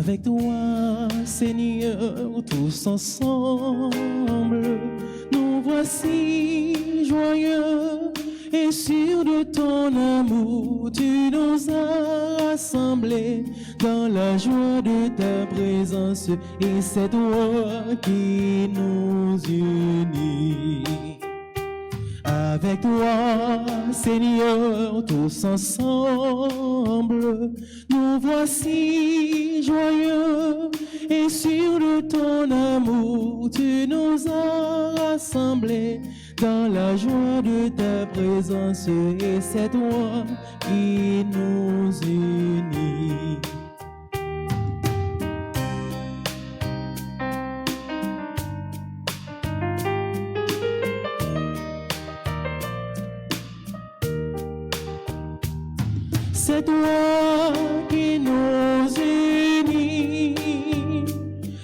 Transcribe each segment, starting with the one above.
Avec toi, Seigneur, tous ensemble, nous voici joyeux et sûrs de ton amour. Tu nous as rassemblés dans la joie de ta présence et c'est toi qui nous unit. Avec toi, Seigneur, tous ensemble, nous voici joyeux et sûrs de ton amour. Tu nous as rassemblés dans la joie de ta présence et c'est toi qui nous unit. C'est toi qui nous unit,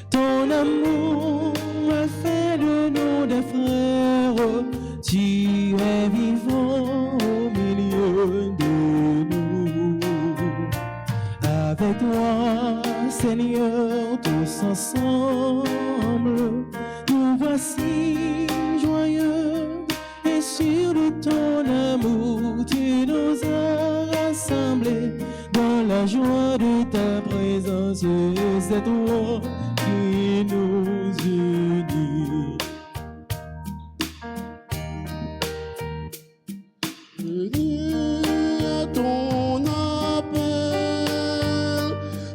ton amour a fait de nous des frères, tu es vivant au milieu de nous. Avec toi, Seigneur, tous ensemble, nous voici joyeux et sûrs de ton amour, tu nous as rassemblés dans la joie de ta présence et c'est toi qui nous unit. Venez à ton appel,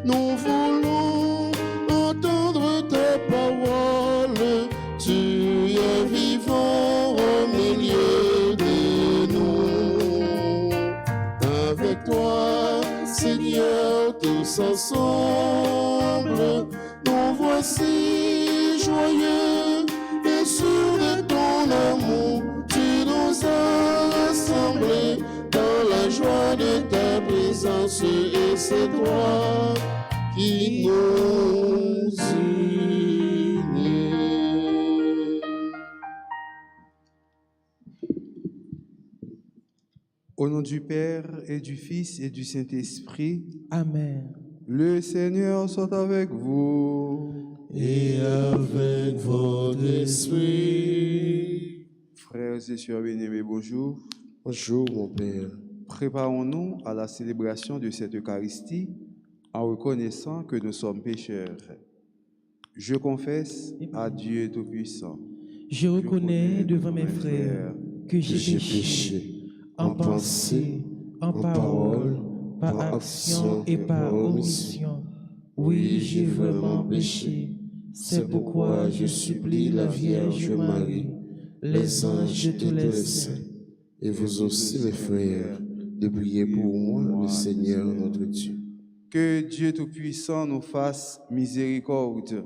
nous voulons entendre ta parole, tu es vivant au milieu de nous. Avec toi, Seigneur, tous ensemble, nous voici joyeux et sûrs de ton amour. Tu nous as rassemblés dans la joie de ta présence et c'est toi qui nous unis. Au nom du Père et du Fils et du Saint-Esprit, Amen. le Seigneur soit avec vous. Et avec votre esprit. Frères et sœurs bien-aimés, bonjour. Bonjour mon Père. Préparons-nous à la célébration de cette Eucharistie en reconnaissant que nous sommes pécheurs. Je confesse à Dieu Tout-Puissant. Je reconnais devant mes frères que j'ai péché en pensée, en parole, par action et par omission. Oui, j'ai vraiment péché. C'est pourquoi je supplie la Vierge Marie, les anges et tous les saints, et vous aussi les frères, de prier pour moi, le Seigneur notre Dieu. Que Dieu Tout-Puissant nous fasse miséricorde,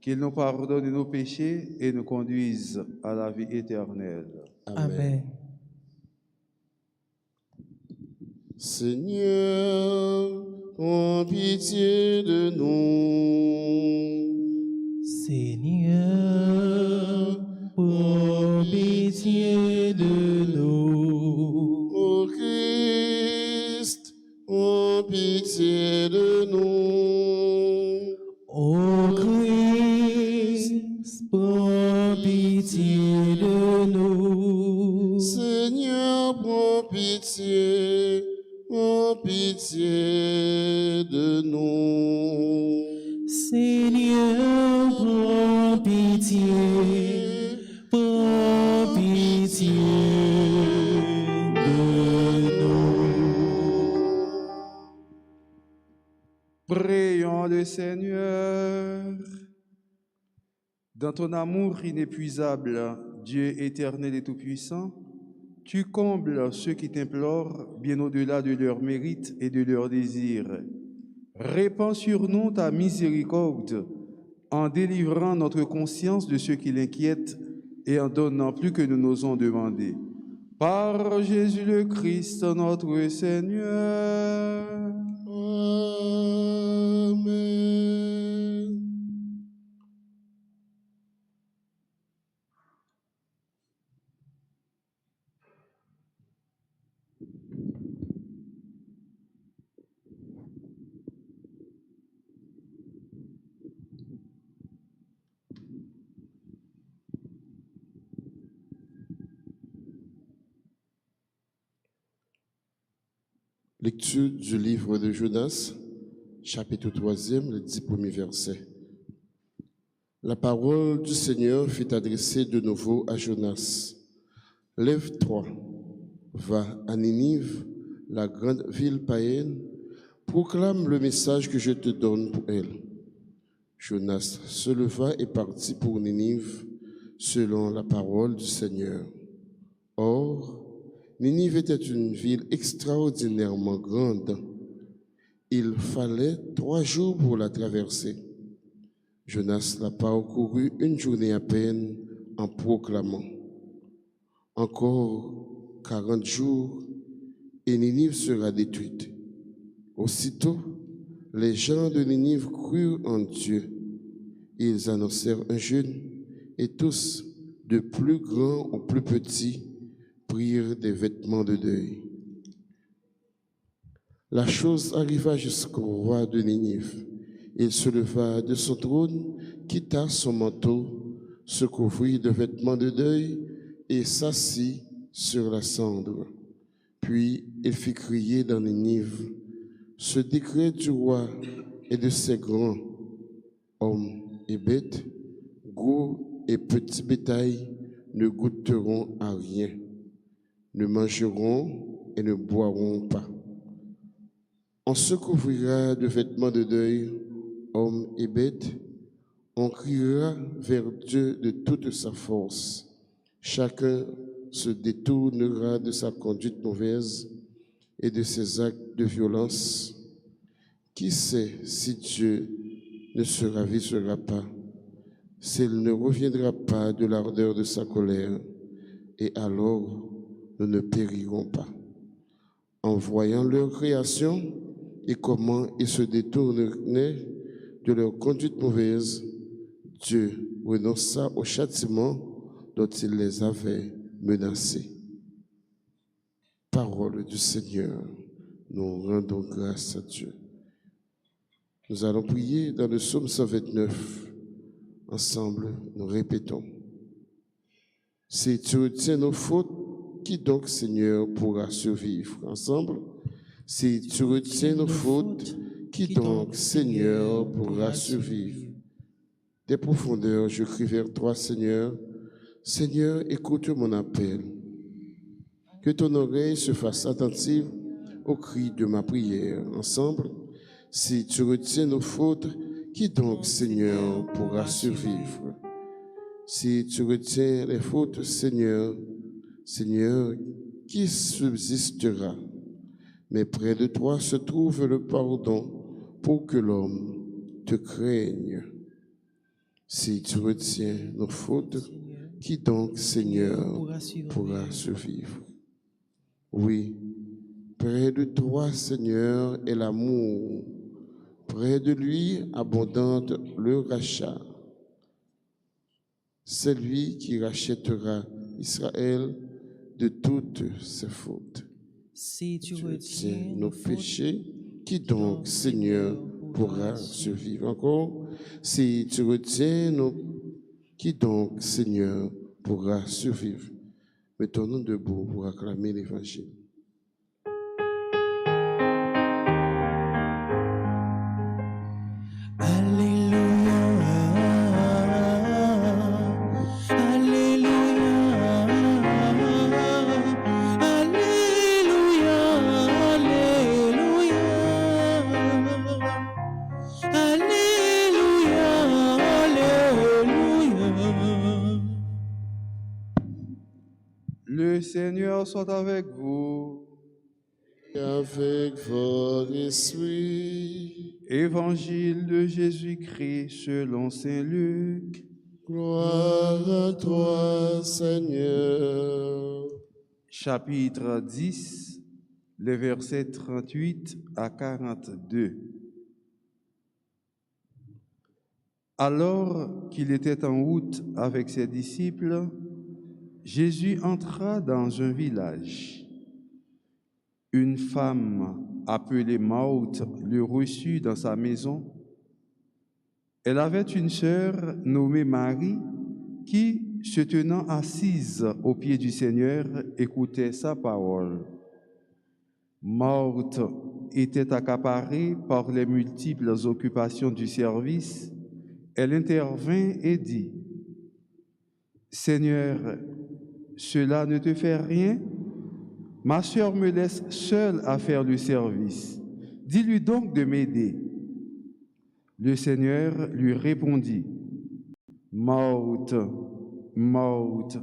qu'il nous pardonne nos péchés et nous conduise à la vie éternelle. Amen. Seigneur, prends pitié de nous. Seigneur, prends pitié de nous. Ô Christ, prends pitié de nous. Ô Christ, prends pitié de nous. Seigneur, prends pitié de nous. Seigneur, prends pitié de nous. Prions le Seigneur. Dans ton amour inépuisable, Dieu éternel et tout-puissant, tu combles ceux qui t'implorent bien au-delà de leurs mérites et de leurs désirs. Répands sur nous ta miséricorde en délivrant notre conscience de ce qui l'inquiète et en donnant plus que nous n'osons demander. Par Jésus le Christ, notre Seigneur. Amen. Lecture du livre de Jonas, chapitre 3, les 10 premiers versets. La parole du Seigneur fut adressée de nouveau à Jonas. Lève-toi, va à Ninive, la grande ville païenne, proclame le message que je te donne pour elle. Jonas se leva et partit pour Ninive, selon la parole du Seigneur. Or, Ninive était une ville extraordinairement grande. Il fallait 3 jours pour la traverser. Jonas l'a parcouru une journée à peine en proclamant: encore 40 jours et Ninive sera détruite. Aussitôt, les gens de Ninive crurent en Dieu. Ils annoncèrent un jeûne et tous, de plus grands aux plus petits, prirent des vêtements de deuil. La chose arriva jusqu'au roi de Ninive. Il se leva de son trône, quitta son manteau, se couvrit de vêtements de deuil et s'assit sur la cendre. Puis il fit crier dans Ninive: ce décret du roi et de ses grands, hommes et bêtes, gros et petits bétail, ne goûteront à rien, ne mangeront et ne boiront pas. On se couvrira de vêtements de deuil, hommes et bêtes, on criera vers Dieu de toute sa force. Chacun se détournera de sa conduite mauvaise et de ses actes de violence. Qui sait si Dieu ne se ravissera pas, s'il ne reviendra pas de l'ardeur de sa colère, et alors nous ne périrons pas. En voyant leur création et comment ils se détournaient de leur conduite mauvaise, Dieu renonça au châtiment dont il les avait menacés. Parole du Seigneur, nous rendons grâce à Dieu. Nous allons prier dans le psaume 129. Ensemble, nous répétons: si tu retiens nos fautes, qui donc, Seigneur, pourra survivre? Ensemble, si tu retiens nos fautes, qui donc, Seigneur, pourra survivre? Des profondeurs, je crie vers toi, Seigneur. Seigneur, écoute mon appel. Que ton oreille se fasse attentive au cri de ma prière. Ensemble, si tu retiens nos fautes, qui donc, Seigneur, pourra survivre? Si tu retiens les fautes, Seigneur, Seigneur, qui subsistera? Mais près de toi se trouve le pardon pour que l'homme te craigne. Si tu retiens nos fautes, qui donc, Seigneur, pourra survivre? Oui, près de toi, Seigneur, est l'amour. Près de lui abondante le rachat. C'est lui qui rachètera Israël de toutes ses fautes. Si tu retiens nos péchés, qui donc, Seigneur, pourra survivre? Encore, si tu retiens nos... Qui donc, Seigneur, pourra survivre? Mettons-nous debout pour acclamer l'Évangile. Le Seigneur soit avec vous. Et avec votre esprit. Évangile de Jésus-Christ selon saint Luc. Gloire à toi, Seigneur. Chapitre 10, les versets 38 à 42. Alors qu'il était en route avec ses disciples, Jésus entra dans un village. Une femme appelée Marthe le reçut dans sa maison. Elle avait une sœur nommée Marie qui, se tenant assise aux pieds du Seigneur, écoutait sa parole. Morte était accaparée par les multiples occupations du service, elle intervint et dit, « Seigneur, cela ne te fait rien? Ma sœur me laisse seule à faire le service. Dis-lui donc de m'aider. » Le Seigneur lui répondit, « Morte, morte,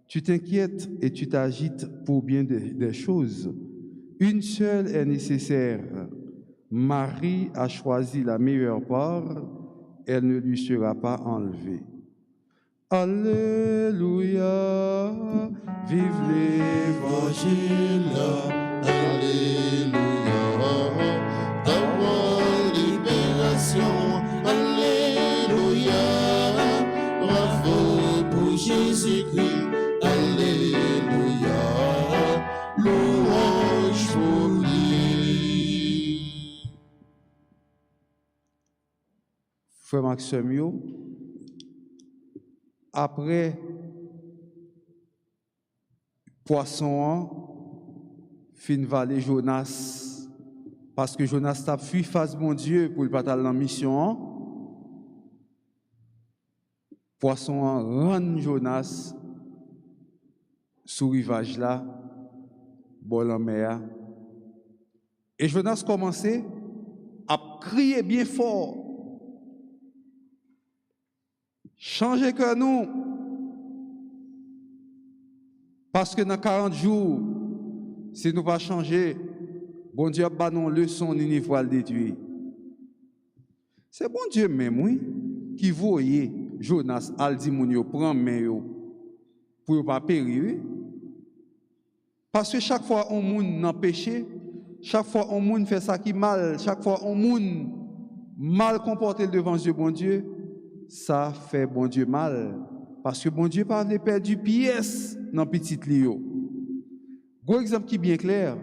tu t'inquiètes et tu t'agites pour bien des choses. Une seule est nécessaire. Marie a choisi la meilleure part, elle ne lui sera pas enlevée. » Alléluia, vive l'Évangile. Alléluia, ta libération. Alléluia, bravo pour Jésus-Christ. Alléluia, louange pour lui. Frère Maxime, après poisson, fin valer Jonas, parce que Jonas t'a fui face mon Dieu pour le bataille en mission. Poisson rend Jonas sous rivage là, bol en mer. Et Jonas commençait à crier bien fort. Changez que nous, parce que dans 40 jours, si nous ne pas changer, bon Dieu a nous leçon ni voile détruit. C'est bon Dieu même, oui, qui voyait Jonas al di moun yo prend main yo pour ne pas périr. Parce que chaque fois on moun nan péché, chaque fois on moun fait ça qui mal, chaque fois on moun mal comporté devant Dieu, bon Dieu, ça fait bon Dieu mal. Parce que bon Dieu pas de perdre du pièce dans petit lio. Gros exemple qui est bien clair.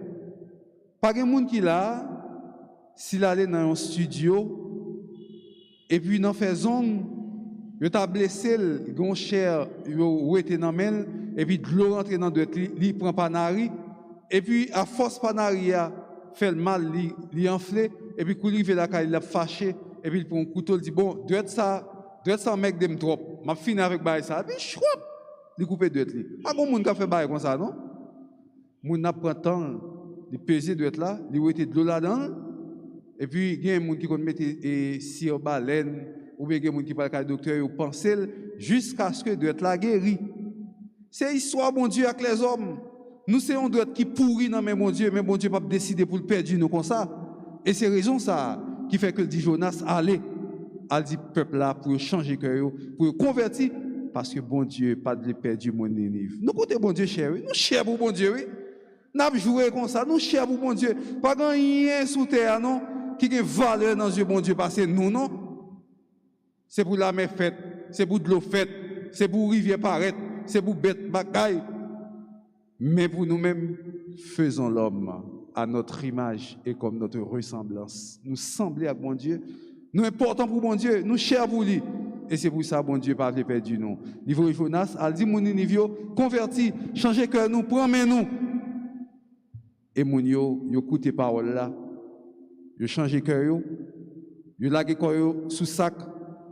Pas de monde qui là, s'il allait dans un studio, et puis dans faisant, il t'a blessé, gon cher, il était dans main, et puis de l'eau rentre dans deux, il prend panari, et puis à force panari fait le mal, il enflé, et puis quand il arrive là, il l'a fâché, et puis il prend un couteau, il dit bon, doit être ça mec de me trop, m'a fini avec bail ça, puis chouap, il coupe deux li. Pas bon monde qui fait bail comme ça non? Moun n'a prend temps, il peser doit être là, il était de l'eau là-dedans. Et puis, il y a des gens qui mettent sire baleine, ou bien il y a des gens qui parlent avec le docteur, ou pensent jusqu'à ce que doit être la guéri. C'est l'histoire, bon Dieu, avec les hommes. Nous, c'est un doit qui pourrit dans mon Dieu, mais bon Dieu n'a pas décidé pour le perdre nous comme ça. Et c'est raison ça qui fait que dit Jonas, allez, al dit peuple là pour changer cœur, pour convertir, parce que bon Dieu pas de perdre mon Ninive. Nous côté bon Dieu cher, nous cher pour bon Dieu, oui. Nous jouer comme ça, nous cher pour bon Dieu. Pas rien sous terre, non, qui a valeur dans Dieu, bon Dieu, parce que nous, non. C'est pour la mer faite, c'est pour de l'eau faite, c'est pour rivière paraître, c'est pour bête bagaille. Mais pour nous-mêmes, faisons l'homme à notre image et comme notre ressemblance. Nous sembler à bon Dieu, nous importants pour bon Dieu, nous chers pour lui. Et c'est pour ça bon Dieu pas perdu nous. Niveau Jonas, a dit mon Ninive, converti, changez cœur nous, prends nous. Et moun yo écoute parole là. Yo changé cœur yo lagué cœur sous sac,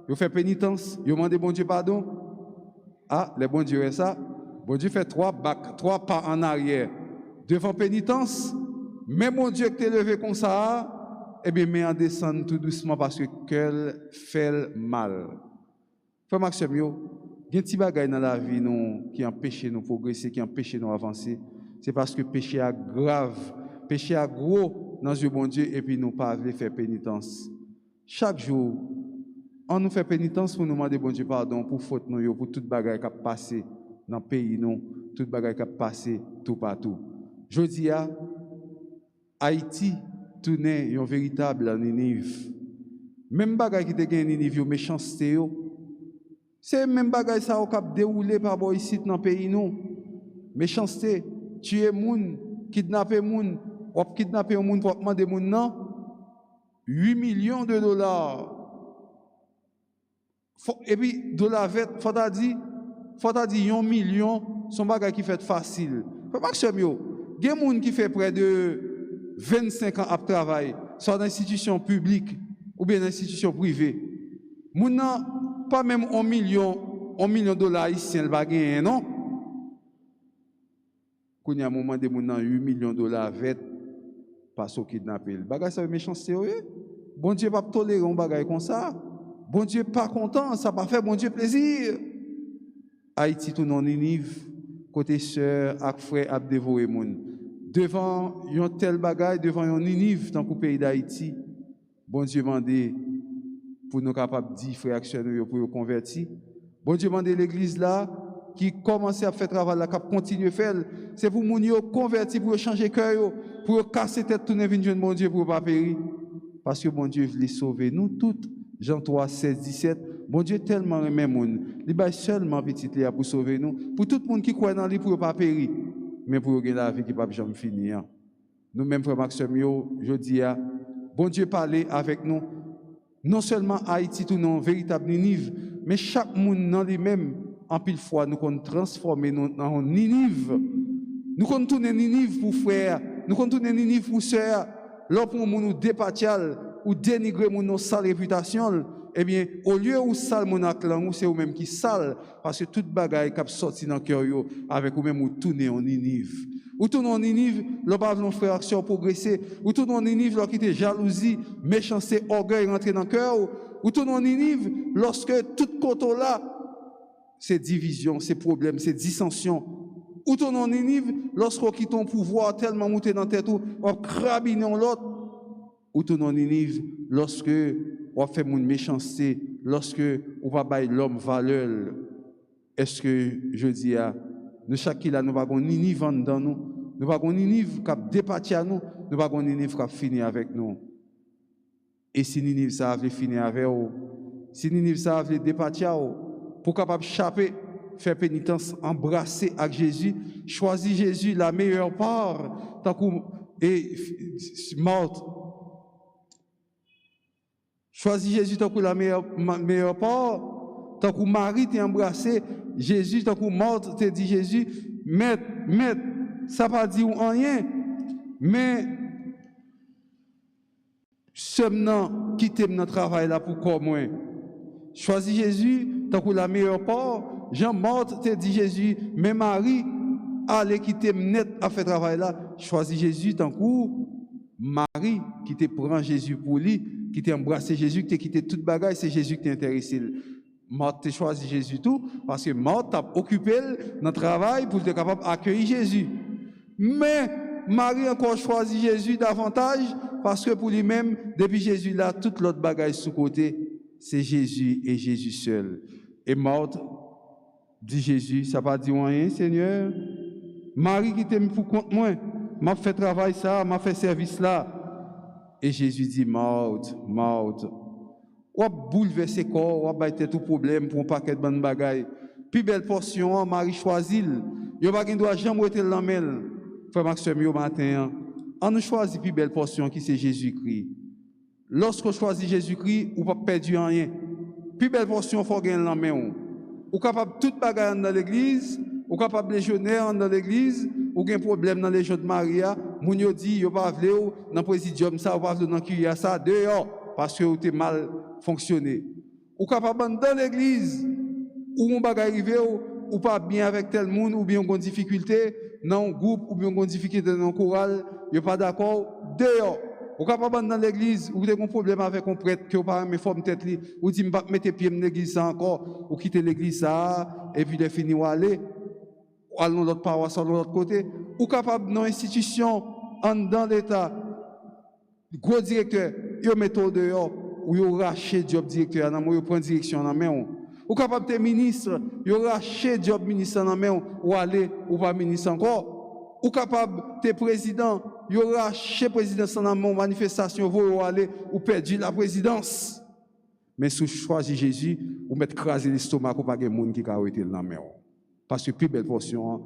yo fait pénitence, yo demandé bon Dieu pardon. Ah, les bon Dieu est ça. Bon Dieu fait 3 pas en arrière devant pénitence. Mais mon Dieu qui t'est levé comme ça, eh bien mais en descend tout doucement parce que cœur fait mal. Frère Maxime yo, il y a un petit bagage dans la vie nous qui empêche nous progresser, qui empêche nous avancer. C'est parce que péché est grave, péché est gros dans le bon Dieu et puis nous pas faire pénitence. Chaque jour, on nous fait pénitence pour nous demander bon Dieu pardon pour faute nous, pour toute bagaille qui a passé dans le pays nous, toute bagaille qui a passé tout partout. Je dis à Haïti, tout n'est un véritable Ninive. Même bagaille qui te gagne Ninive, méchanceté, c'est même bagaille ça qui a déroulé par ici dans le pays nous. Méchanceté. Tuer moun, kidnapper moun, ou kidnapper moun pour demander moun non, 8 millions de dollars. Et puis, dollar vet, faut dire 1 million, son bagage qui fait facile. Maxime yo, gen moun qui fait près de 25 ans à travailler, soit dans l'institution publique ou bien dans l'institution privée. Moun nan pas même $1 million haïtien le bagay non. Quand il y a un moment de moun nan $8 millions avec parce au kidnappé. Le bagay ça méchanceté oui. Bon Dieu pas tolérer un bagay comme ça. Bon Dieu pas content, ça pas fait bon Dieu plaisir. Haïti tout non Ninive, côté sœur ak frère a dévoré moun. Devant un tel bagay, devant un Ninive dans le pays d'Haïti, bon Dieu mandé pour nous capables de dire frères et sœurs pour nous convertir. Bon Dieu mandé l'église là qui commence à faire travail là, qui continue à faire, c'est pour moun yo convertir, pour changer cœur, pour casser tête tourner venir bon Dieu pour pas périr. Parce que bon Dieu veut sauver nous toutes. Jean 3, 16, 17. Bon Dieu tellement aimé moun. Il va seulement petit là pour sauver nous. Pour tout le monde qui croit dans lui pour ne pas périr. Mais pour gagner la vie qui ne va jamais finir. Nous-mêmes, frère Maxime, je dis, bon Dieu parler avec nous. Non seulement Haïti, tout non, véritable Ninive, mais chaque monde dans lui-même, en pile fois, nous qu'on transformer en Ninive. Nous qu'on tourner Ninive pour frère. Nous qu'on tourner Ninive pour sœur. Là, pour nous départir ou dénigrer nos sales réputations, eh bien, au lieu où sale mon acclan, c'est vous même qui sale, parce que toute bagaille qui a sorti dans le cœur, avec vous même, vous tournez en Ninive. Vous tournez en Ninive, le pas de frère action progresser. Vous tournez en Ninive, lorsqu'il y a jalousie, méchanceté, orgueil rentré dans le cœur. Vous tournez en Ninive, lorsque tout côté là, c'est division, c'est problème, c'est dissension. Ou tourne en Ninive, lorsqu'on quitte ton pouvoir tellement monté dans la tête, on crabine l'autre. Ou tourne en Ninive, lorsque on fait mon méchanceté, lorsque on va bailler l'homme valeur. Est-ce que je dis à nous, chaque qui là, nous n'avons pas Ninive dans nous, nous n'avons pas Ninive qui a départi à nous, nous n'avons pas Ninive qui a fini avec nous. Et si Ninive ça a fini avec vous, si Ninive ça a départi à vous, pour capable échapper, faire pénitence, embrasser avec Jésus, choisir Jésus la meilleure part, tant que et morte. Choisis Jésus tant que la meilleure part, tant que Marie t'a embrassé, Jésus tant que morte t'a dit Jésus, maître, ça pas dit rien, mais seulement quitter notre travail là pour quoi moi. Choisis Jésus tant que la meilleure part. Jean morte te dit Jésus, mais Marie, allez quitter net à faire travail là, choisis Jésus tant que Marie qui te prend Jésus pour lui, qui t'a embrassé Jésus, qui t'a quitté toute bagaille, c'est Jésus qui t'a intéressé. Marthe t'a choisi Jésus tout, parce que Marthe t'a occupé dans le travail pour être capable d'accueillir Jésus. Mais Marie encore choisi Jésus davantage, parce que pour lui-même, depuis Jésus là, toute l'autre bagaille sous côté, c'est Jésus et Jésus seul. Et Marthe dit Jésus, ça va dire rien, Seigneur. Marie qui t'aime pour compte moi, m'a fait travail ça, m'a fait service là. Et Jésus dit, Marthe, ou a bouleversé corps, ou a battu tout problème pour un paquet de bonnes bagailles. Puis belle portion, Marie choisit. Yo pas qui doit jamais être l'amel. Frère Maxime yo matin, on nous choisit plus belle portion qui c'est Jésus-Christ. Lorsqu'on choisit Jésus-Christ, ou pas perdu rien. Plus belle portion faut gagner la main. Ou capable toute bagaille dans l'église, ou capable légionnaire dans l'église, ou gain problème dans les jours de Maria, moun yo dit yo pas vle ou dans présidium ça, ou pas vle dans curia ça dehors parce que ou t'es mal fonctionné. Ou capable dans l'église ou on bagaille arrivé ou pas bien avec tel monde ou bien on difficulté dans un groupe ou bien on difficulté dans un choral, yo pas d'accord dehors. Ou capable dans l'église ou des problème avec un prêtre que pas me forme tête li ou dit m'pas mettre pied dans l'église ça encore ou quitter l'église ça et puis de finir ou aller dans l'autre paroisse de l'autre côté ou capable dans institution dans l'état gros directeur yo metto dehors ou yo raché job directeur dans yo prend direction dans main ou capable de ministre yo raché job ministre dans main ou aller ou pas ministre encore ou capable de président yo raché présidence dans main manifestation vous aller ou perdu la présidence mais sous choisi Jésus ou mettre craser l'estomac ou pas de monde qui a arrêté dans main parce que plus belle portion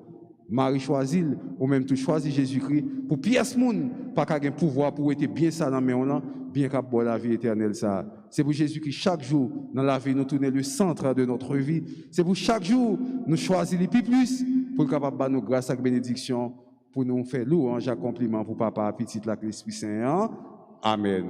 Marie choisit ou même tout choisi Jésus-Christ pour pièce moun pas qu'un pouvoir pour être bien ça dans main là bien qu'à boire la vie éternelle ça c'est pour Jésus qui chaque jour dans la vie nous tourner le centre de notre vie c'est pour chaque jour nous choisir les plus pour capable nous grâce à bénédiction pour nous faire louange, accomplissement pour Papa, Petit, la l'Esprit Saint. Amen.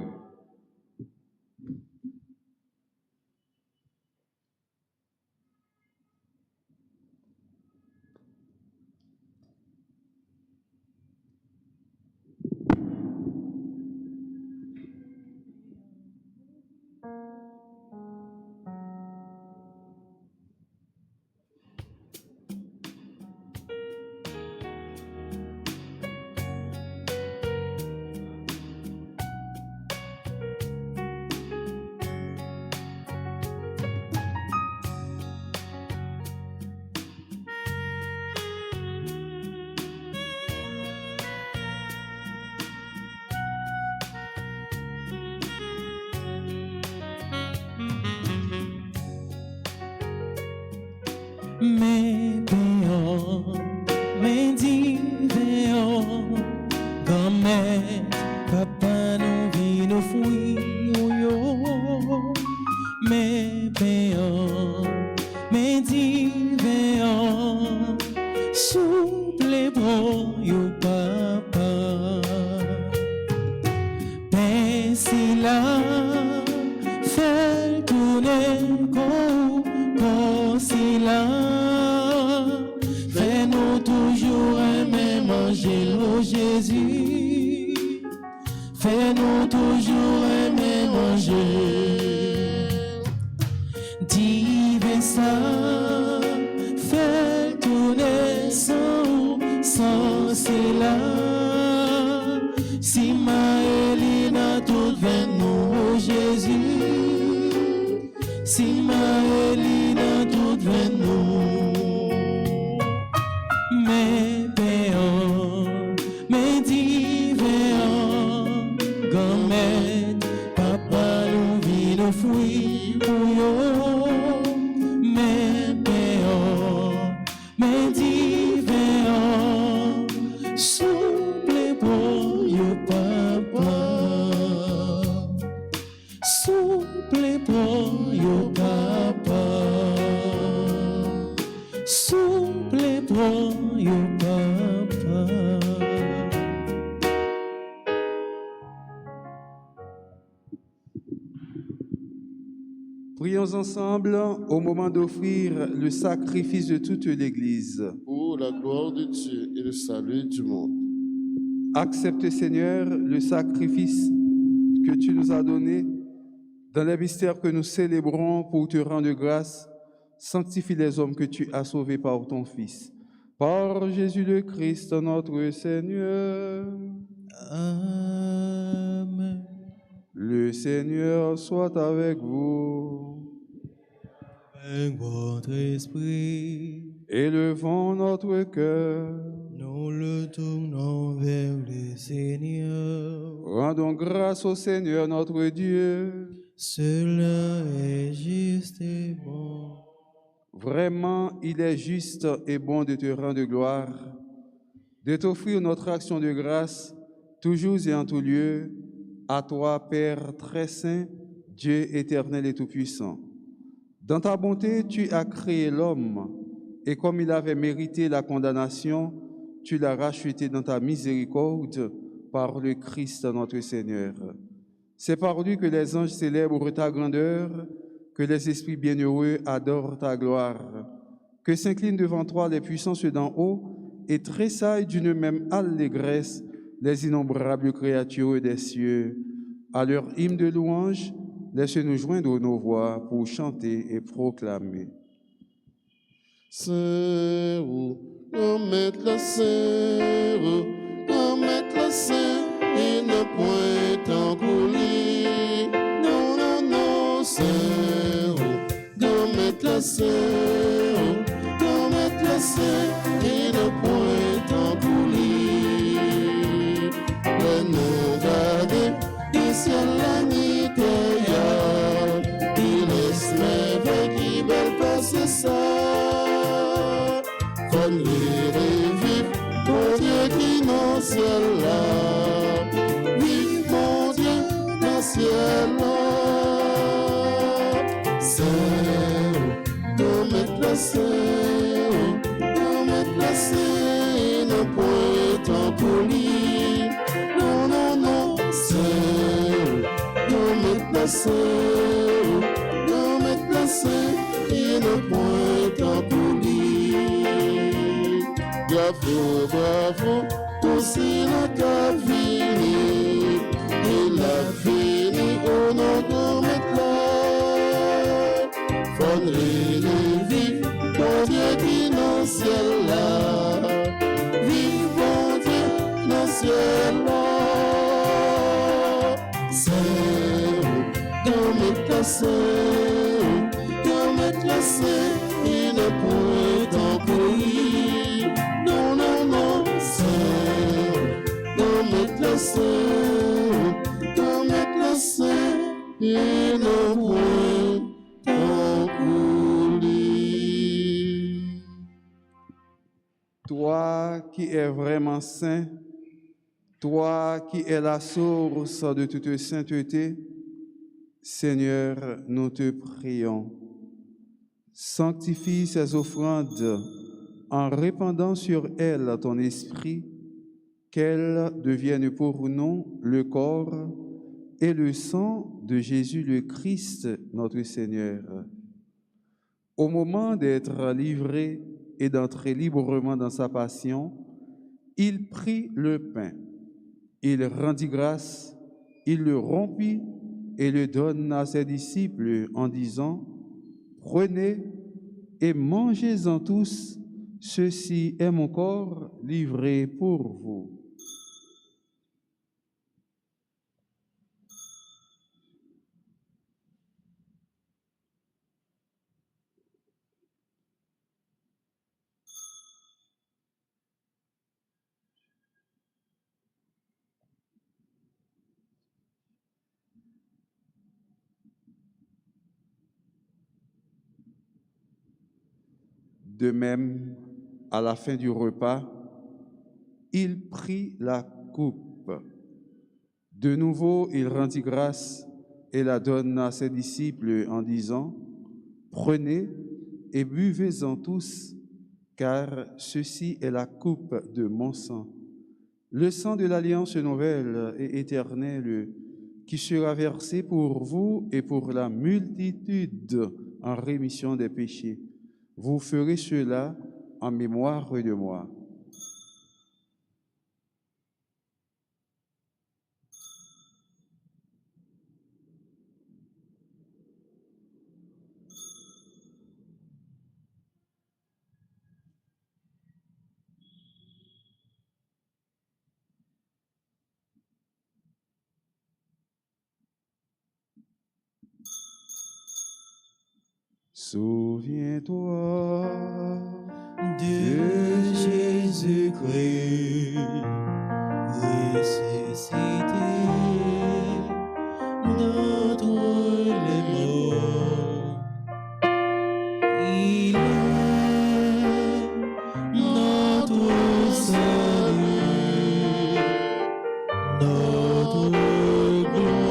Mais béant, mais divin, grand-mère, papa nous vit nous fouilles, yo. Mais béant, mais divin, souple bon, yo papa. Ben si la fait tourner comme si la fais-nous toujours aimer manger l'eau Jésus, fais-nous toujours aimer manger. Divin ça fait tourner sans cela. Si ma Elina tout vient nous Jésus, si ma Elina tout vient nous. Mais béant, mais divin, grand-mère, papa nous vit nous fouilles pour yo. Mais béant, mais divin, souple pour yo papa, souple pour yo papa, souple pour yo papa. Prions ensemble au moment d'offrir le sacrifice de toute l'Église. Pour la gloire de Dieu et le salut du monde. Accepte, Seigneur, le sacrifice que tu nous as donné dans les mystères que nous célébrons pour te rendre grâce. Sanctifie les hommes que tu as sauvés par ton Fils. Par Jésus le Christ, notre Seigneur. Amen. Le Seigneur soit avec vous. Avec votre esprit, Élevons notre cœur. nous le tournons vers le Seigneur. Rendons grâce au Seigneur notre Dieu. Cela est juste et bon. Vraiment, il est juste et bon de te rendre gloire, de t'offrir notre action de grâce, toujours et en tout lieu, à toi, Père très saint, Dieu éternel et tout-puissant. Dans ta bonté, tu as créé l'homme, et comme il avait mérité la condamnation, tu l'as racheté dans ta miséricorde par le Christ notre Seigneur. C'est par lui que les anges célèbrent ta grandeur, que les esprits bienheureux adorent ta gloire, que s'inclinent devant toi les puissances d'en haut et tressaillent d'une même allégresse les innombrables créatures des cieux. À leur hymne de louange, laisse-nous joindre nos voix pour chanter et proclamer. Saint, oh maître la saint, oh maître la saint, et ne point en couler. Non, non, non, saint, oh maître la saint, oh maître la saint, et ne point en couler. Le nom gardé, et ciel la nuit il laisse merveille qui belle passe ça. Comme les rêves, mon Dieu qui dans ciel là. Oui, mon Dieu, dans ciel là. Saint, nous mettre la saint, nous mettre la saint, ne point placé, dans mettre placé, il ne point en poli. Bravo, bravo, aussi la cavini, et la fini au nom de mettre là. Faudrait le vivre, bon Dieu qui dans le ciel là, vive bon Dieu dans le ciel là. Dans mes classés, il ne peut en pays. Non, non, non, c'est dans mes classés, il ne peut en pays. Toi qui es vraiment saint, toi qui es la source de toute sainteté, Seigneur, nous te prions. Sanctifie ces offrandes en répandant sur elles ton esprit, qu'elles deviennent pour nous le corps et le sang de Jésus le Christ, notre Seigneur. Au moment d'être livré et d'entrer librement dans sa passion, il prit le pain, il rendit grâce, il le rompit et le donna à ses disciples en disant, « Prenez et mangez-en tous, ceci est mon corps livré pour vous. » De même, à la fin du repas, il prit la coupe. De nouveau, il rendit grâce et la donna à ses disciples en disant, « Prenez et buvez-en tous, car ceci est la coupe de mon sang, le sang de l'alliance nouvelle et éternelle, qui sera versé pour vous et pour la multitude en rémission des péchés. Vous ferez cela en mémoire de moi. » Souviens-toi de Jésus-Christ ressuscité d'entre les morts. Il est notre salut, notre gloire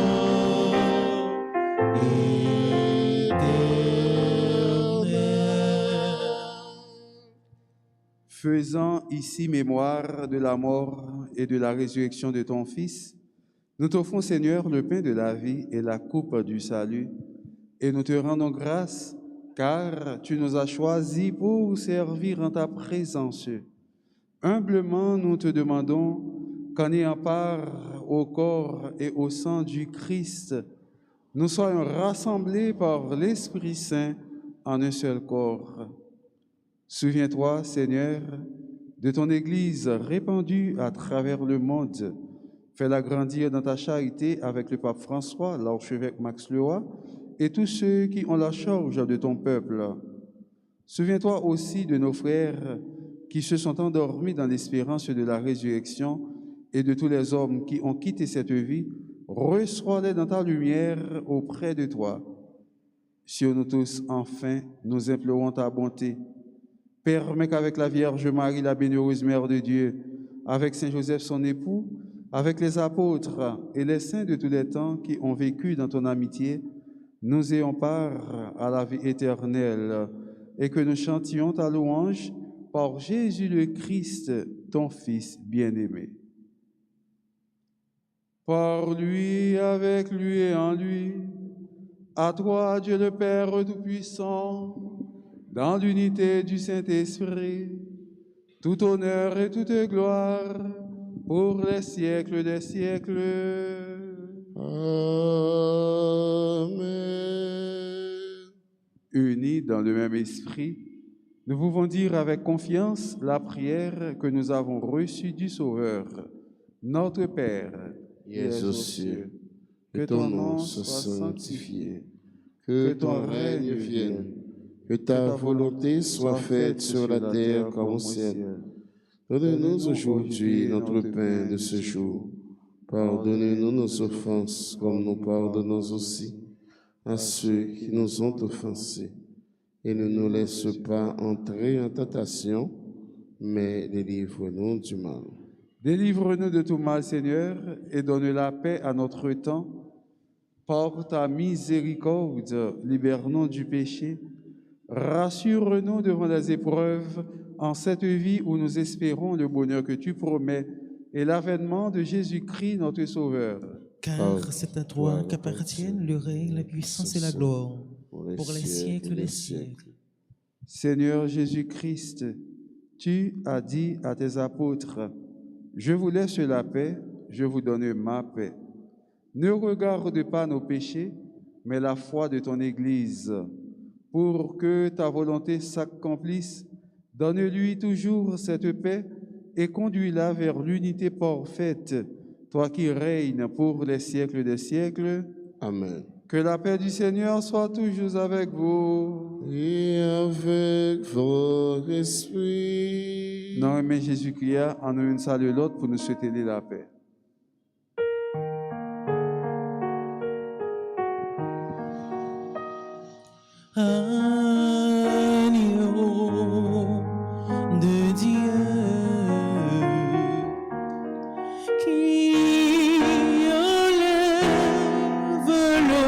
éternelle. Faisant ici mémoire de la mort et de la résurrection de ton Fils, nous t'offrons, Seigneur, le pain de la vie et la coupe du salut, et nous te rendons grâce, car tu nous as choisis pour servir en ta présence. Humblement, nous te demandons qu'en ayant part au corps et au sang du Christ, nous soyons rassemblés par l'Esprit Saint en un seul corps. Souviens-toi, Seigneur, de ton Église répandue à travers le monde. Fais-la grandir dans ta charité avec le pape François, l'archevêque Max Leroy et tous ceux qui ont la charge de ton peuple. Souviens-toi aussi de nos frères qui se sont endormis dans l'espérance de la résurrection et de tous les hommes qui ont quitté cette vie. Reçois-les dans ta lumière auprès de toi. Sur nous tous, enfin, nous implorons ta bonté. Permets qu'avec la Vierge Marie, la bienheureuse Mère de Dieu, avec Saint Joseph son époux, avec les apôtres et les saints de tous les temps qui ont vécu dans ton amitié, nous ayons part à la vie éternelle et que nous chantions ta louange par Jésus le Christ, ton Fils bien-aimé. Par lui, avec lui et en lui, À toi, Dieu le Père Tout-Puissant, dans l'unité du Saint-Esprit, tout honneur et toute gloire pour les siècles des siècles. Amen. Unis dans le même esprit, nous pouvons dire avec confiance la prière que nous avons reçue du Sauveur. Notre Père, qui es aux cieux, que ton nom soit sanctifié, que ton règne vienne, que ta volonté soit faite sur la terre comme au ciel. Donne-nous aujourd'hui notre pain de ce jour. Pardonnez-nous nos offenses comme nous pardonnons aussi à ceux qui nous ont offensés. Et ne nous laisse pas entrer en tentation, mais délivre-nous du mal. Délivre-nous de tout mal, Seigneur, et donne la paix à notre temps. Par ta miséricorde, libère-nous du péché. Rassure-nous devant les épreuves en cette vie où nous espérons le bonheur que tu promets et l'avènement de Jésus-Christ, notre Sauveur. Car c'est à toi qu'appartiennent le règne, la puissance et la gloire, pour les siècles des siècles. Seigneur Jésus-Christ, tu as dit à tes apôtres, « Je vous laisse la paix, je vous donne ma paix. Ne regarde pas nos péchés, mais la foi de ton Église. Pour que ta volonté s'accomplisse, donne-lui toujours cette paix et conduis-la vers l'unité parfaite, toi qui règnes pour les siècles des siècles. Amen. Que la paix du Seigneur soit toujours avec vous. Et avec votre esprit. Non, mais Jésus-Christ, en nous salue l'autre pour nous souhaiter la paix. Agneau de Dieu qui enlève le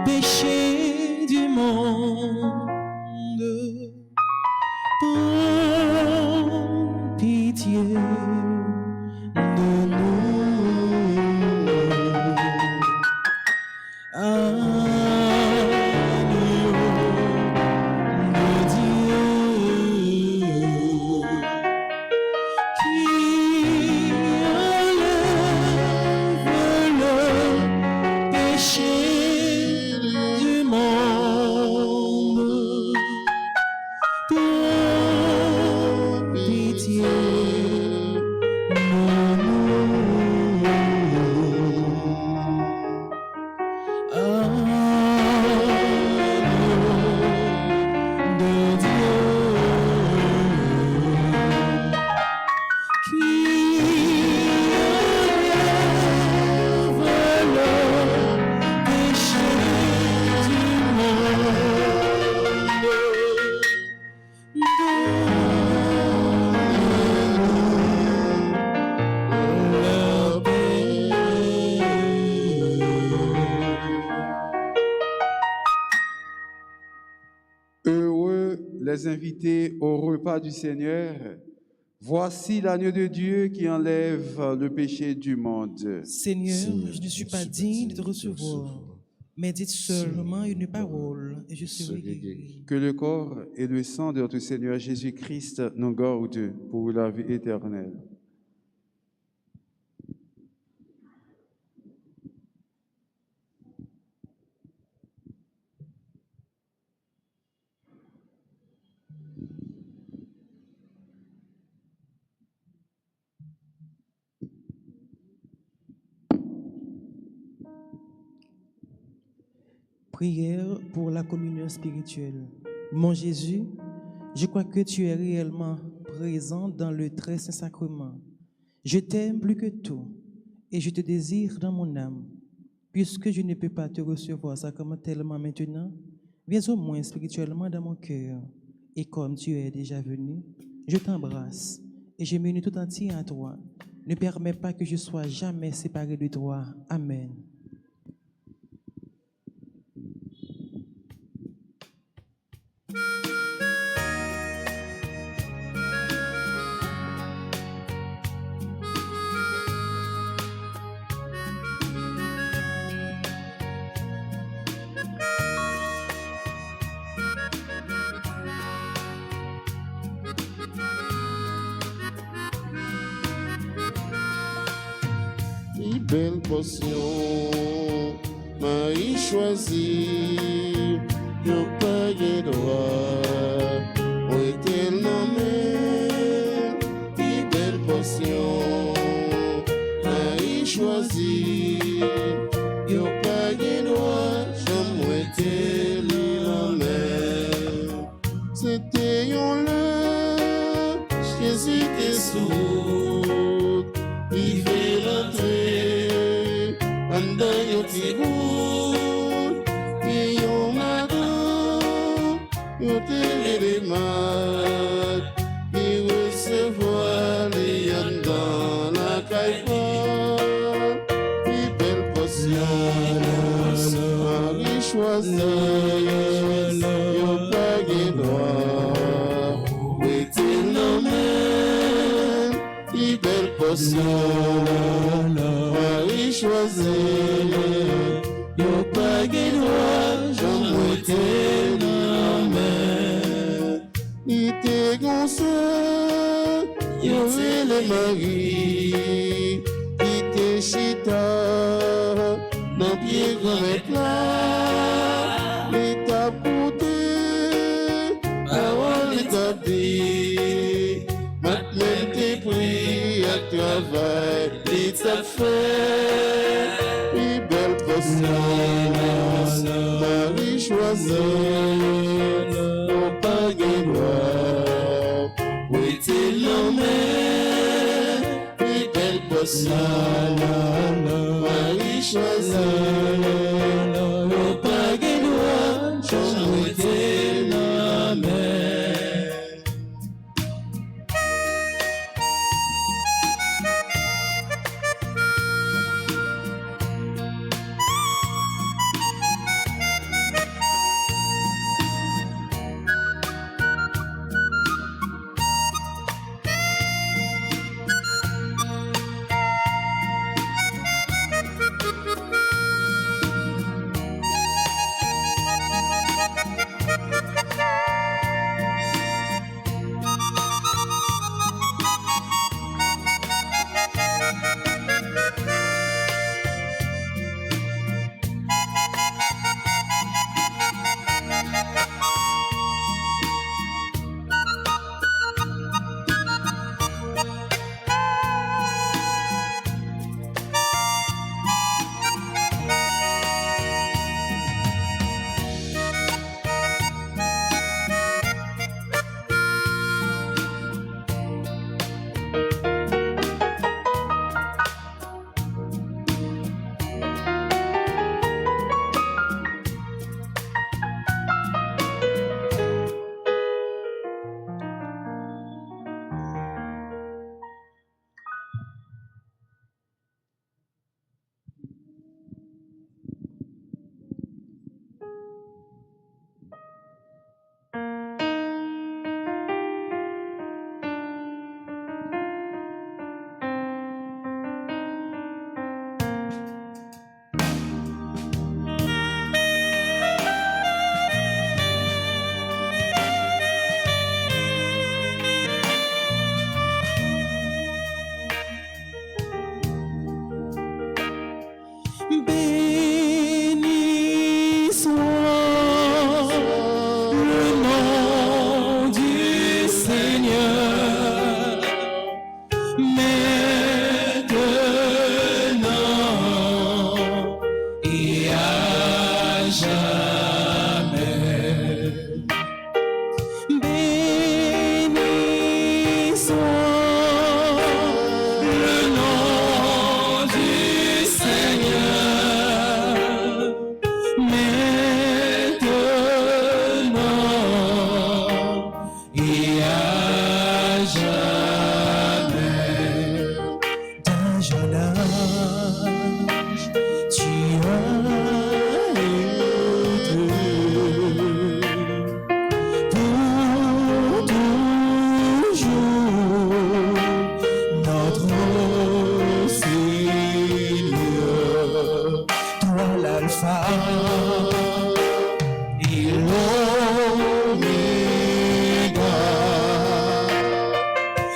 péché du monde, prends pitié de nous. Les invités au repas du Seigneur. Voici l'agneau de Dieu qui enlève le péché du monde. Seigneur, je ne suis pas digne de te recevoir, mais dites seulement une parole et je serai guéri. Que le corps et le sang de notre Seigneur Jésus-Christ nous gardent pour la vie éternelle. Prière pour la communion spirituelle. Mon Jésus, je crois que tu es réellement présent dans le très saint sacrement. Je t'aime plus que tout et je te désire dans mon âme. Puisque je ne peux pas te recevoir sacramentellement maintenant, viens au moins spirituellement dans mon cœur. Et comme tu es déjà venu, je t'embrasse et je m'unis tout entier à toi. Ne permets pas que je sois jamais séparé de toi. Amen. belle portion, Marie choisie, yo pas de droit, on était nommé, qui belle portion, Marie choisie, yo pas de droit, j'aime était nommé, c'était yon là, Jésus était sous, il fait l'entrée, en dans yon petit bout, et yon madame, yon télé les maths, il recevoir les yon dans la caille, et belle portion, Marie choisie, yon pas de droit, oui t'es nommé, et belle portion, Marie choisie, yon pas de droit, j'en t'es nommé, il t'est gonçé, yon c'est le mari, il t'est chita, dans pied comme éclat, il t'a pouté, parole il t'a dit, maintenant t'es pris à travail, il t'a fait, et belle portion, Marie choisie, au pas de droit, oui t'es nommé, et belle portion, Marie choisie, au pas de droit, j'en t'es nommé.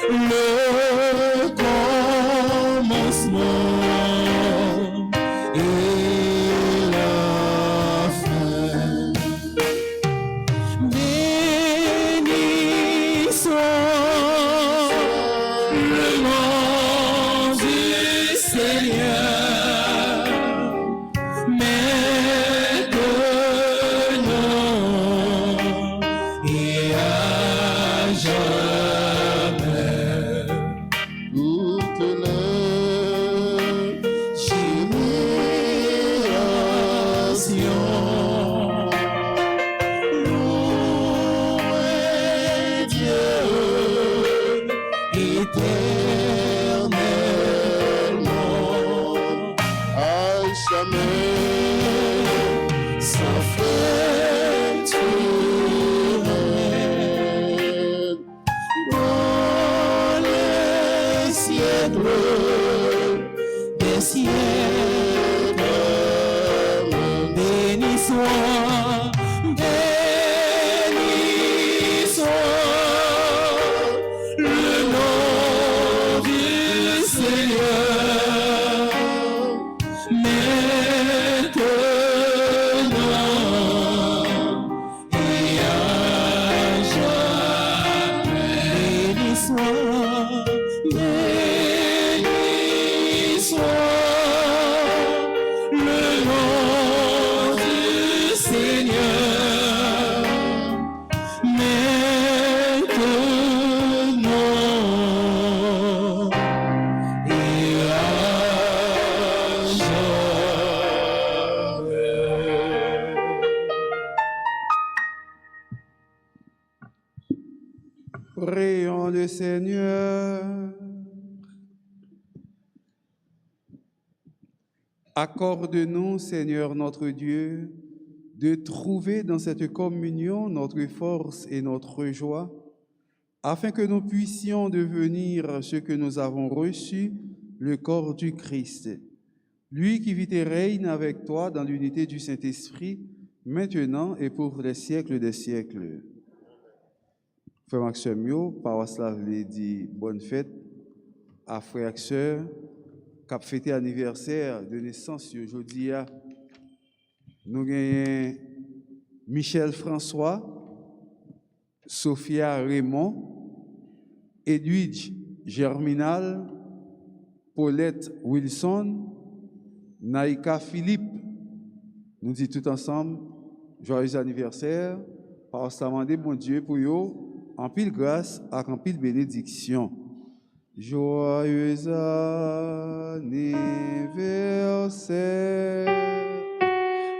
le commencement. Prions le Seigneur. Accorde-nous, Seigneur notre Dieu, de trouver dans cette communion notre force et notre joie, afin que nous puissions devenir ce que nous avons reçu, le corps du Christ. Lui qui vit et règne avec toi dans l'unité du Saint-Esprit, maintenant et pour les siècles des siècles. Frère Maxime, par cela, je dit bonne fête à frère et sœurs qui ont fêté l'anniversaire de naissance aujourd'hui. Nous avons Michel François, Sophia Raymond, Edwidge Germinal, Paulette Wilson, Naïka Philippe. Nous disons tout ensemble, joyeux anniversaire, par ce demander mon Dieu pour vous, en pile grâce et en pile bénédiction. Joyeux anniversaire.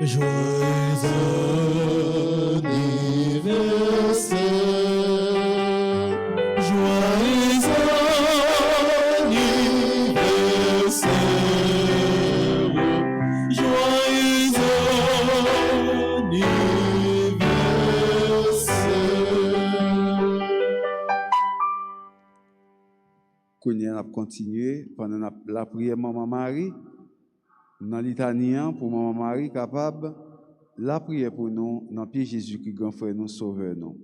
Joyeux anniversaire. Joyeux anniversaire. Joyeux anniversaire. Qu'on a continué pendant la prière Maman Marie, dans l'italien pour Maman Marie capable, la prière pour nous, dans le pied Jésus-Christ, grand frère, nous sauveur nous.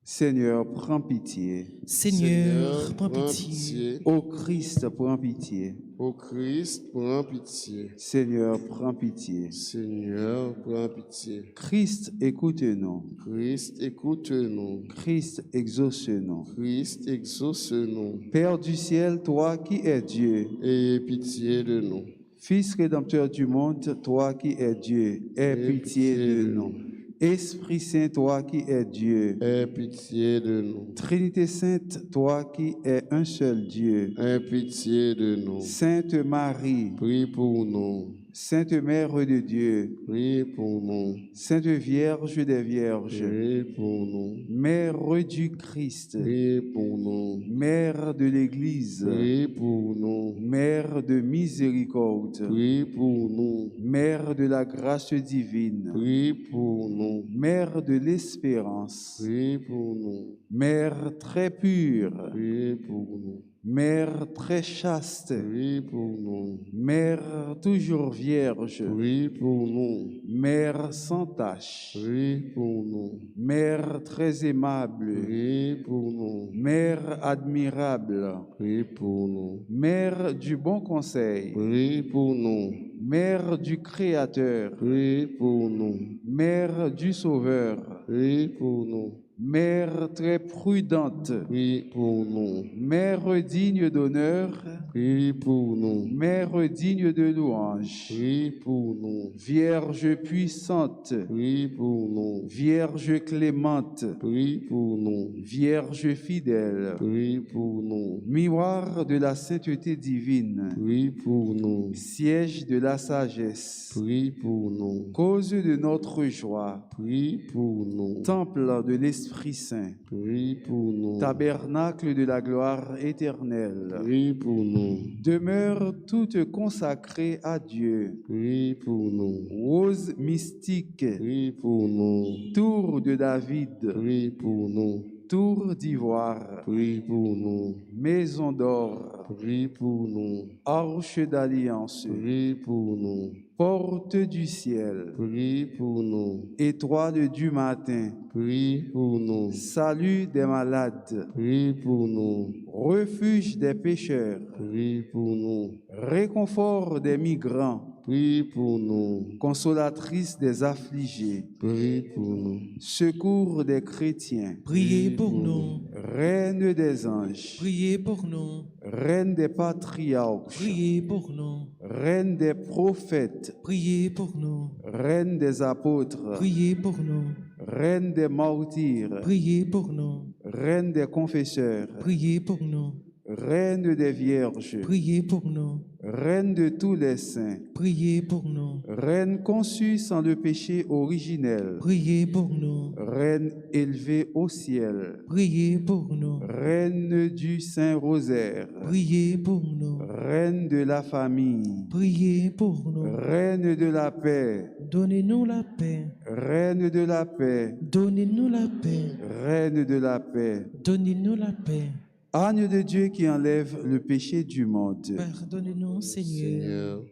Seigneur, prends pitié. Seigneur, prends pitié. Ô Christ, prends pitié. Ô Christ, prends pitié. Seigneur, prends pitié. Seigneur, prends pitié. Christ, écoute-nous. Christ, écoute-nous. Christ, exauce-nous. Christ, exauce-nous. Père du ciel, toi qui es Dieu. Aie pitié de nous. Fils rédempteur du monde, toi qui es Dieu, aie pitié de nous. Esprit Saint, toi qui es Dieu. Aie pitié de nous. Trinité Sainte, toi qui es un seul Dieu. Aie pitié de nous. Sainte Marie, Prie pour nous. Sainte Mère de Dieu, Prie pour nous. Sainte Vierge des Vierges, Prie pour nous. Mère du Christ, Prie pour nous. Mère de l'Église, Prie pour nous. Mère de miséricorde, Prie pour nous. Mère de la grâce divine, Prie pour nous. Mère de l'espérance, Prie pour nous. Mère très pure, Prie pour nous. Mère très chaste, Prie pour nous. Mère toujours vierge, Prie pour nous. Mère sans tache, Prie pour nous. Mère très aimable, Prie pour nous. Mère admirable, Prie pour nous. Mère du bon conseil, Prie pour nous. Mère du Créateur, Prie pour nous. Mère du Sauveur, Prie pour nous. Mère très prudente, Prie pour nous. Mère digne d'honneur, Prie pour nous. Mère digne de louange, Prie pour nous. Vierge puissante, Prie pour nous. Vierge clémente, Prie pour nous. Vierge fidèle, Prie pour nous. miroir de la sainteté divine, Prie pour nous. siège de la sagesse, Prie pour nous. cause de notre joie, Prie pour nous. temple de l'Esprit Saint, Prie pour nous. tabernacle de la gloire éternelle, Prie pour nous. demeure toute consacrée à Dieu, Prie pour nous. rose mystique, Prie pour nous. tour de David, Prie pour nous. tour d'ivoire, Prie pour nous. maison d'or, Prie pour nous. arche d'alliance, Prie pour nous. porte du ciel, Prie pour nous. étoile du matin, Prie pour nous. salut des malades, Prie pour nous. refuge des pécheurs, Prie pour nous. réconfort des migrants, Prie pour nous. consolatrice des affligés, Prie pour nous. secours des chrétiens, Priez pour nous. reine des anges, Priez pour nous. reine des patriarches, Priez pour nous. reine des prophètes, Priez pour nous. reine des apôtres, Priez pour nous. reine des martyrs, Priez pour nous. reine des confesseurs, Priez pour nous. reine des vierges, Priez pour nous. Reine de tous les saints, priez pour nous. Reine conçue sans le péché originel, Priez pour nous. Reine élevée au ciel, Priez pour nous. Reine du Saint-Rosaire, Priez pour nous. Reine de la famille, Priez pour nous. Reine de la paix, Donnez-nous la paix. Reine de la paix, Donnez-nous la paix. Reine de la paix, Donnez-nous la paix. Agneau de Dieu qui enlève le péché du monde. Pardonnez-nous, Seigneur. Seigneur,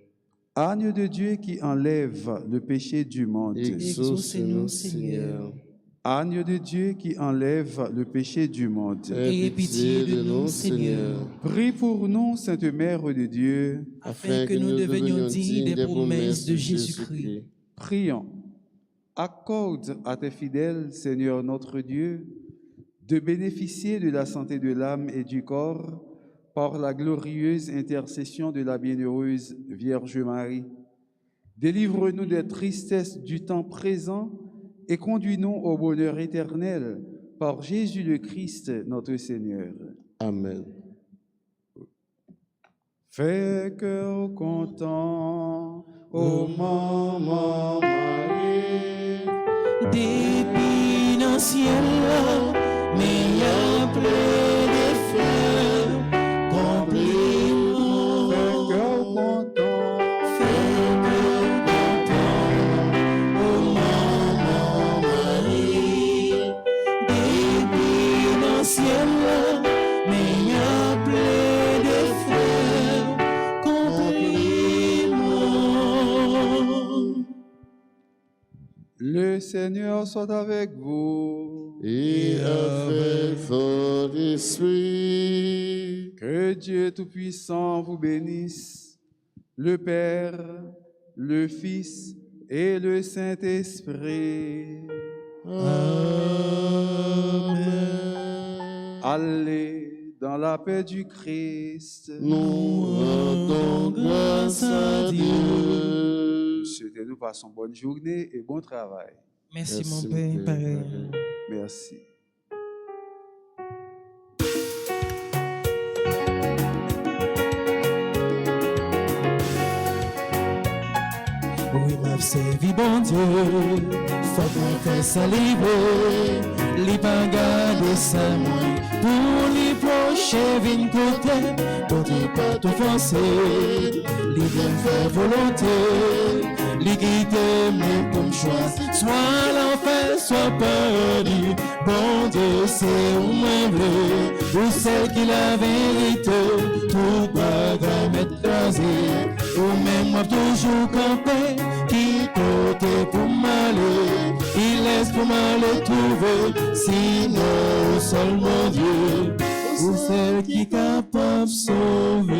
Agneau de Dieu qui enlève le péché du monde. exaucez-nous, Seigneur. Agneau de Dieu qui enlève le péché du monde. Aie pitié de nous, Seigneur, Prie pour nous, Sainte Mère de Dieu. Afin que nous devenions dignes des promesses de Jésus-Christ. Prions. Accorde à tes fidèles, Seigneur notre Dieu, de bénéficier de la santé de l'âme et du corps par la glorieuse intercession de la bienheureuse Vierge Marie. Délivre-nous des tristesses du temps présent et conduis-nous au bonheur éternel par Jésus le Christ, notre Seigneur. Amen. Fais cœur content, ô maman Marie, Depuis dans ciel, mais y'a plein de fleurs, compliment. fais cœur content, Fais cœur content, oh maman Marie. Depuis dans ciel, mais y'a plein de fleurs, compliment. le Seigneur soit avec vous. Et avec ton esprit, Que Dieu Tout-Puissant vous bénisse, le Père, le Fils et le Saint-Esprit. Amen. Allez dans la paix du Christ. Nous rendons grâce à Dieu. Souhaitez-nous passons bonne journée et bon travail. Merci, Merci, mon Père, pareil. Merci. Oui, m'a servi bon Dieu, faut qu'on fait saliver, les pas garder ça moi, pour les prochains vin côté, pour ne pas tout forcer, les bien faire volonté, les quitter mais pour me choisir, soit l'enfer, soit perdu, bon Dieu c'est où moi bleu, ou celle qui la vérité, tout bagage m'est crasé, ou même moi toujours campé, qui côté pour m'aller, il laisse pour m'aller trouver, sinon seulement Dieu, ou celle qui est capable de sauver.